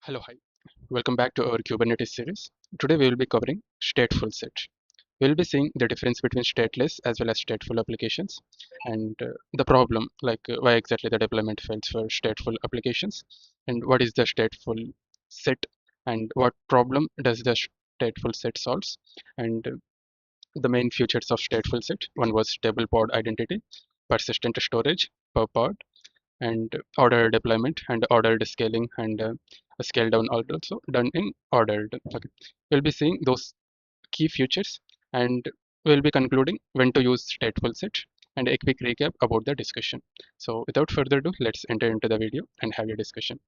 Hello, hi. Welcome back to our Kubernetes series. Today we will be covering stateful set. We will be seeing the difference between stateless as well as stateful applications and the problem, like why exactly the deployment fails for stateful applications and what is the stateful set and what problem does the stateful set solves and the main features of stateful set. One was stable pod identity, persistent storage per pod, and ordered deployment and ordered scaling and a scale down also done in ordered. Okay. We'll be seeing those key features and we'll be concluding when to use stateful set and a quick recap about the discussion. So without further ado, let's enter into the video and have a discussion.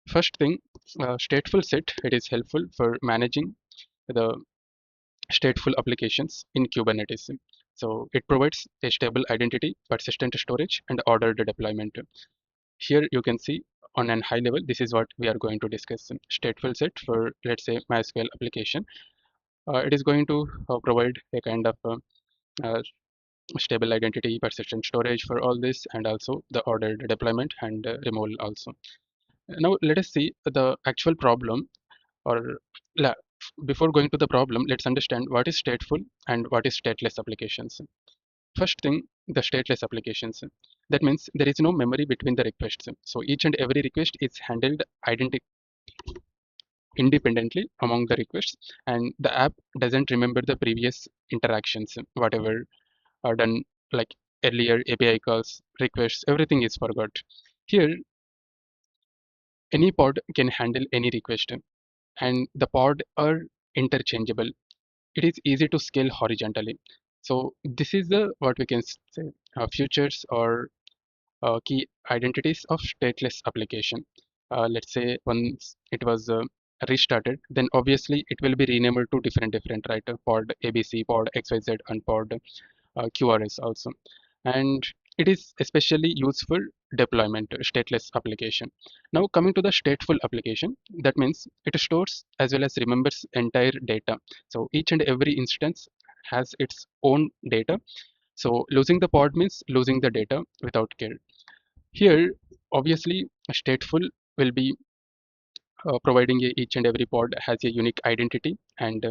First thing, stateful set, it is helpful for managing the stateful applications in Kubernetes. So it provides a stable identity, persistent storage, and ordered deployment. Here you can see on an high level, this is what we are going to discuss. Stateful set for, let's say, MySQL application. It is going to provide a kind of uh, stable identity, persistent storage for all this, and also the ordered deployment and removal also. Now let us see the actual problem, or before going to the problem, let's understand what is stateful and what is stateless applications. First thing, the stateless applications. That means there is no memory between the requests. So each and every request is handled independently among the requests, and the app doesn't remember the previous interactions, whatever are done, like earlier API calls, requests, everything is forgot. Here, any pod can handle any request, and the pod are interchangeable. It is easy to scale horizontally. So this is the what we can say features or key identities of stateless application. Let's say once it was restarted, then obviously it will be renamed to different, right? Pod ABC, pod XYZ, and pod QRS also. And it is especially used for deployment, stateless application. Now coming to the stateful application, that means it stores as well as remembers entire data. So each and every instance has its own data. So losing the pod means losing the data without care. Here, obviously, stateful will be providing each and every pod has a unique identity, and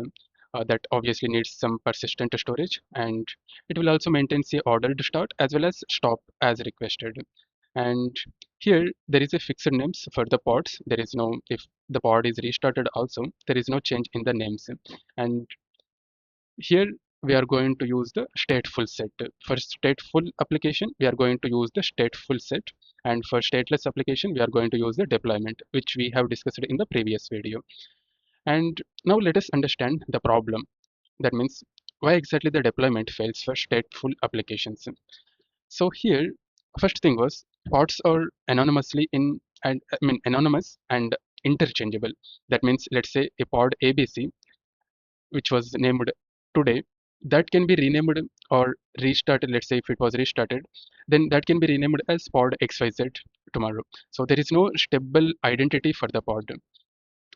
that obviously needs some persistent storage, and it will also maintain a ordered start as well as stop as requested. And here there is a fixed names for the pods. There is no, if the pod is restarted also, there is no change in the names. And here we are going to use the stateful set. For stateful application, we are going to use the stateful set. And for stateless application, we are going to use the deployment, which we have discussed in the previous video. And now let us understand the problem. That means why exactly the deployment fails for stateful applications. So here, first thing was pods are anonymously in and anonymous and interchangeable. That means let's say a pod ABC which was named today, that can be renamed or restarted. Let's say if it was restarted, then that can be renamed as pod XYZ tomorrow. So there is no stable identity for the pod.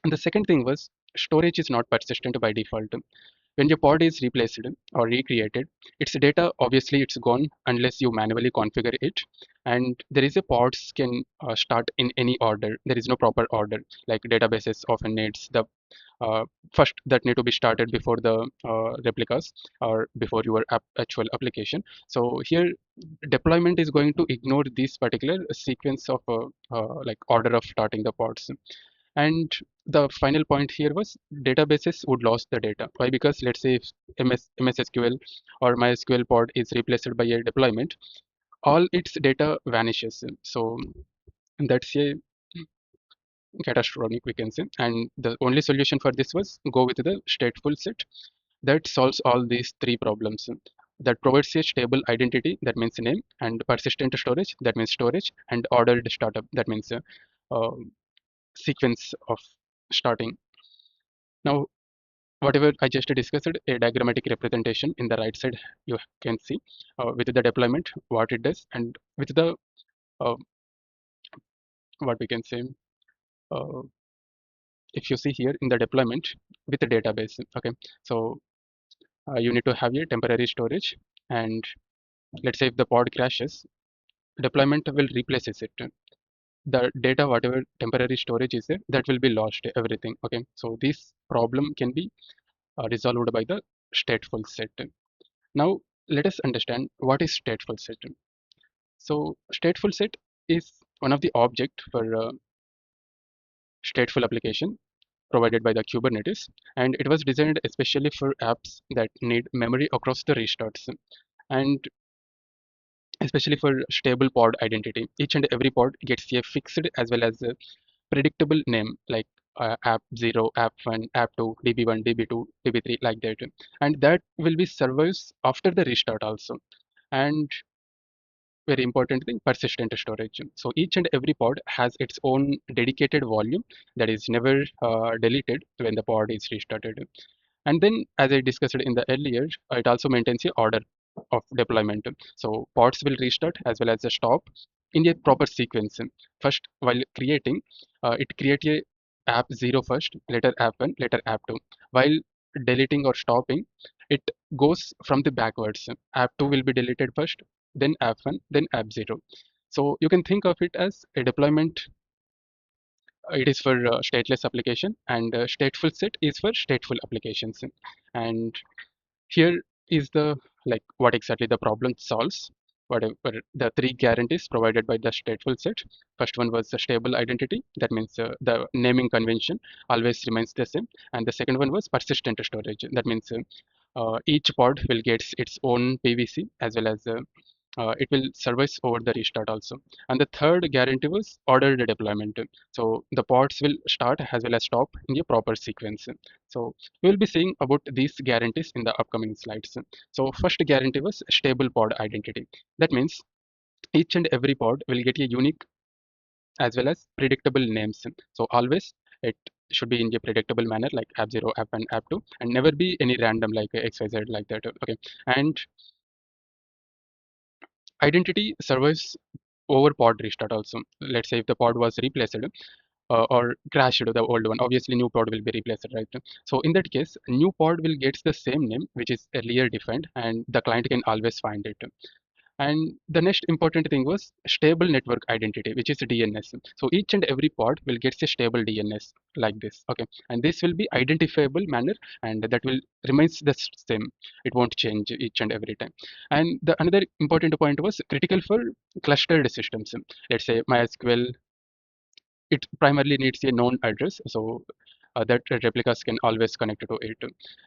And the second thing was storage is not persistent by default. When your pod is replaced or recreated, its data obviously it's gone unless you manually configure it. And there is a pods can start in any order. There is no proper order. Like databases often needs the first that need to be started before the replicas or before your actual application. So here deployment is going to ignore this particular sequence of like order of starting the pods. And the final point here was databases would lose the data. Why? Because let's say if MS SQL or MySQL pod is replaced by a deployment, all its data vanishes. So that's a catastrophic, we can say. And the only solution for this was go with the stateful set that solves all these three problems. That provides a stable identity, that means name, and persistent storage, that means storage, and ordered startup, that means uh, sequence of starting. Now, whatever I just discussed, a diagrammatic representation in the right side, you can see with the deployment, what it does, and with the uh, what we can say, uh, if you see here in the deployment with the database. Okay, so you need to have a temporary storage, and let's say if the pod crashes, deployment will replaces it. the data, whatever temporary storage is there, that will be lost, everything. Okay, so this problem can be resolved by the stateful set. Now let us understand what is stateful set. So stateful set is one of the object for stateful application provided by the Kubernetes, and it was designed especially for apps that need memory across the restarts, and especially for stable pod identity. Each and every pod gets a fixed as well as a predictable name, like app 0, app 1, app 2, db1, db2, db3, like that, and that will be survives after the restart also. And very important thing, persistent storage. So each and every pod has its own dedicated volume that is never deleted when the pod is restarted. And then, as I discussed in the earlier, it also maintains a order of deployment. So pods will restart as well as a stop in a proper sequence. First, while creating, it creates a app 0 first, later app 1, later app 2. While deleting or stopping, it goes from the backwards. App 2 will be deleted first, then app 1, then app 0. So you can think of it as a deployment. It is for stateless application, and stateful set is for stateful applications. And here is the, like, what exactly the problem solves. Whatever the three guarantees provided by the stateful set. First one was the stable identity. That means the naming convention always remains the same. And the second one was persistent storage. That means each pod will get its own PVC as well as it will service over the restart also. And the third guarantee was ordered deployment. So the pods will start as well as stop in a proper sequence. So we will be seeing about these guarantees in the upcoming slides. So first guarantee was stable pod identity. That means each and every pod will get a unique as well as predictable names. So always it should be in a predictable manner, like app 0, app 1, app 2, and never be any random like XYZ like that. Okay, and identity survives over pod restart also. Let's say if the pod was replaced or crashed the old one, obviously new pod will be replaced, right? So in that case, new pod will get the same name which is earlier defined, and the client can always find it. And the next important thing was stable network identity, which is DNS. So each and every pod will get a stable DNS like this. Okay, and this will be identifiable manner, and that will remains the same. It won't change each and every time. And the another important point was critical for clustered systems. Let's say MySQL, it primarily needs a known address, so that replicas can always connect to it.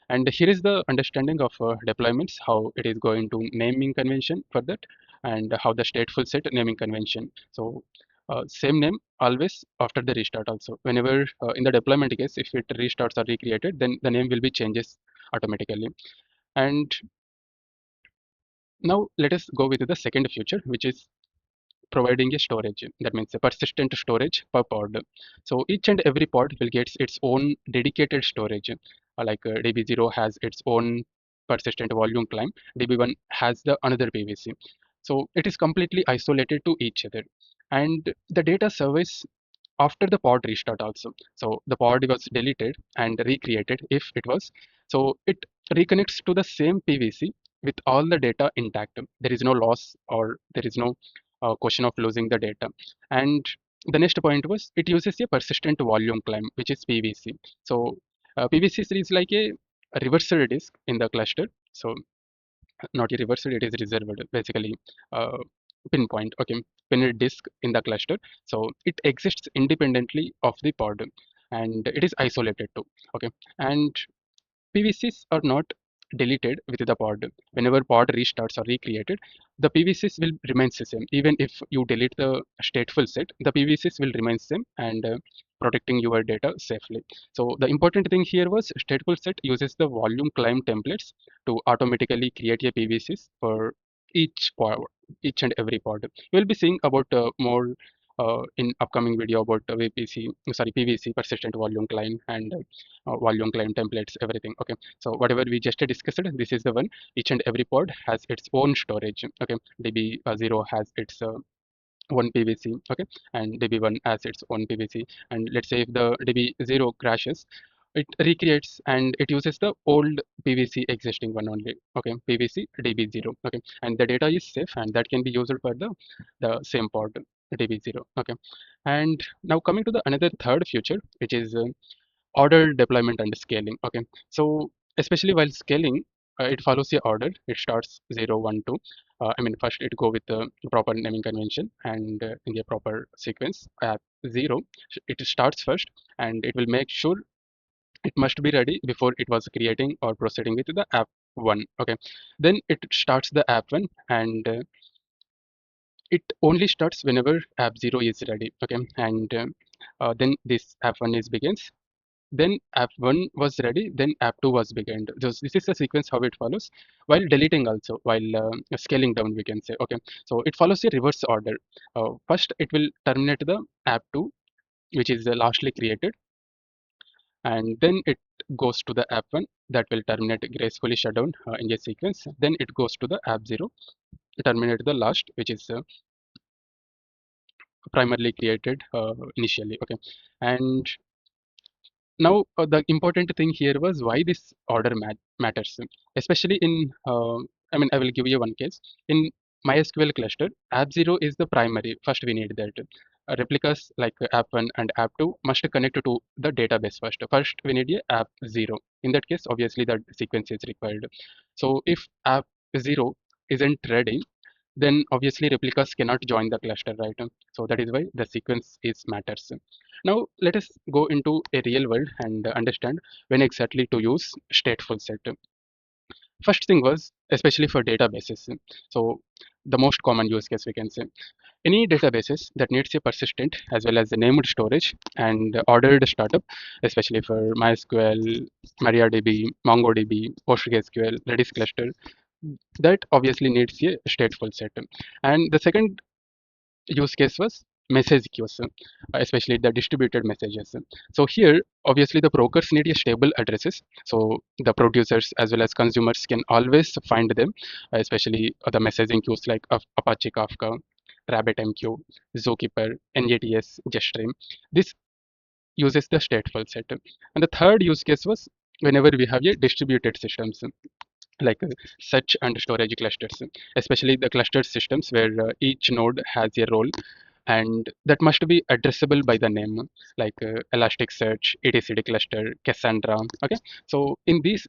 And here is the understanding of deployments, how it is going to naming convention for that, and how the stateful set naming convention. So same name always after the restart also. Whenever in the deployment case, if it restarts or recreated, then the name will be changes automatically. And now let us go with the second feature, which is providing a storage. That means a persistent storage per pod. So each and every pod will get its own dedicated storage. Like DB0 has its own persistent volume climb, DB1 has the another PVC. So it is completely isolated to each other. And the data service after the pod restart also. So the pod was deleted and recreated if it was. So it reconnects to the same PVC with all the data intact. There is no loss or there is no question of losing the data. And the next point was it uses a persistent volume climb, which is PVC. So PVC is like a reversal disk in the cluster. So not a reversal, it is reserved basically. Pinpoint, okay, pinned disk in the cluster. So it exists independently of the pod, and it is isolated too. Okay, and PVCs are not deleted with the pod. Whenever pod restarts or recreated, the PVCs will remain the same. Even if you delete the stateful set, the PVCs will remain same and protecting your data safely. So the important thing here was stateful set uses the volume climb templates to automatically create a PVCs for each pod, each and every pod. We'll be seeing about more in upcoming video about PVC, persistent volume climb, and volume climb templates, everything. Okay, so whatever we just discussed, this is the one. Each and every pod has its own storage. Okay, DB0 has its one PVC. Okay, and DB1 has its own PVC. And let's say if the DB0 crashes, it recreates and it uses the old PVC existing one only. Okay, PVC DB0. Okay, and the data is safe and that can be used for the same pod. db0. Okay, and now coming to the another third feature, which is order deployment and scaling. Okay, so especially while scaling, it follows a order. It starts 0 1 2. I mean, first it go with the proper naming convention and in the proper sequence. App 0, it starts first, and it will make sure it must be ready before it was creating or proceeding with the app 1. Okay, then it starts the app 1, and it only starts whenever app 0 is ready. Okay, and then this app 1 is begins, then app 1 was ready, then app 2 was begun. This is the sequence how it follows. While deleting also, while scaling down, we can say. Okay, so it follows a reverse order. First it will terminate the app 2, which is lastly created, and then it goes to the app 1 that will terminate gracefully shut down in a sequence. Then it goes to the app 0, terminate the last, which is primarily created initially. Okay, and now the important thing here was why this order matters, especially in I mean, I will give you one case. In MySQL cluster, app 0 is the primary. First we need that. Replicas like app 1 and app 2 must connect to the database first. First we need a app 0. In that case, obviously that sequence is required. So if app 0 isn't ready, then obviously replicas cannot join the cluster, right? So that is why the sequence is matters. Now let us go into a real world and understand when exactly to use stateful set. First thing was especially for databases. So the most common use case, we can say, any databases that needs a persistent as well as the named storage and ordered startup, especially for MySQL, MariaDB, MongoDB, PostgreSQL, Redis cluster, that obviously needs a stateful set. And the second use case was message queues, especially the distributed messages. So here, obviously, the brokers need a stable addresses, so the producers as well as consumers can always find them, especially the messaging queues like Apache Kafka, RabbitMQ, Zookeeper, NJTS, JetStream. This uses the stateful set. And the third use case was whenever we have a distributed systems like search and storage clusters, especially the clustered systems where each node has a role and that must be addressable by the name, like Elasticsearch, etcd cluster, Cassandra. Okay, so in these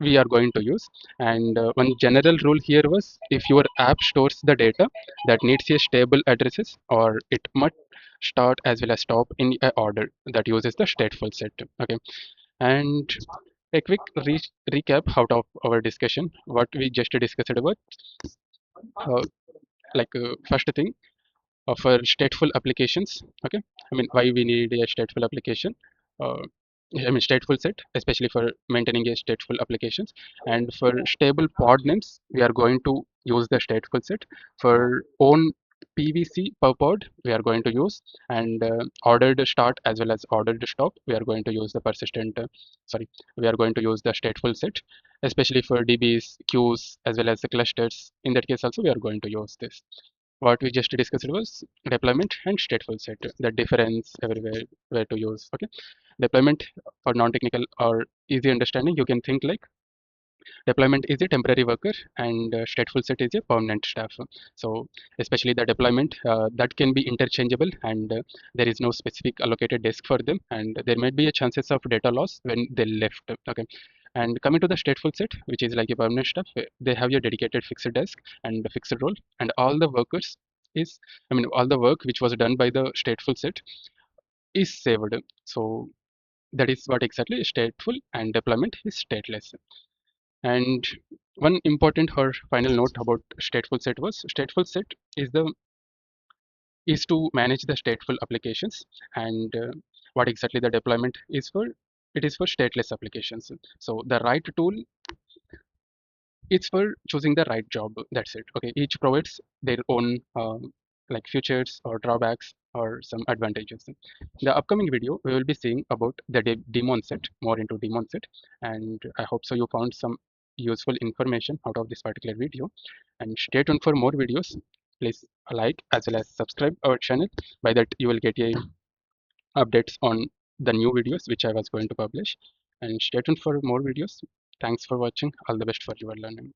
we are going to use, and one general rule here was if your app stores the data that needs a stable addresses, or it must start as well as stop in a order that uses the stateful set. Okay, and a quick recap out of our discussion, what we just discussed about. Uh, First thing, for stateful applications. Okay, I mean, why we need a stateful application. Uh, I mean, stateful set, especially for maintaining a stateful applications, and for stable pod names, we are going to use the stateful set. For own PVC per pod, we are going to use, and ordered start as well as ordered stop, we are going to use the persistent. Sorry, we are going to use the stateful set, especially for DBs, queues, as well as the clusters. In that case, also we are going to use this. What we just discussed was deployment and stateful set, the difference everywhere where to use. Okay, deployment for non-technical or easy understanding, you can think like deployment is a temporary worker and stateful set is a permanent staff. So especially the deployment that can be interchangeable, and there is no specific allocated desk for them, and there might be a chances of data loss when they left. Okay, and coming to the stateful set, which is like a permanent staff, they have your dedicated fixed desk and fixed role, and all the workers is, I mean, all the work which was done by the stateful set is saved. So that is what exactly stateful, and deployment is stateless. And one important or final note about stateful set was stateful set is to manage the stateful applications, and what exactly the deployment is for, it is for stateless applications. So the right tool, it's for choosing the right job. That's it. Okay, each provides their own like features or drawbacks or some advantages. The upcoming video we will be seeing about the daemon set, more into daemon set, and I hope so you found some useful information out of this particular video, and stay tuned for more videos. Please like as well as subscribe our channel. By that you will get a updates on the new videos which I was going to publish, and stay tuned for more videos. Thanks for watching. All the best for your learning.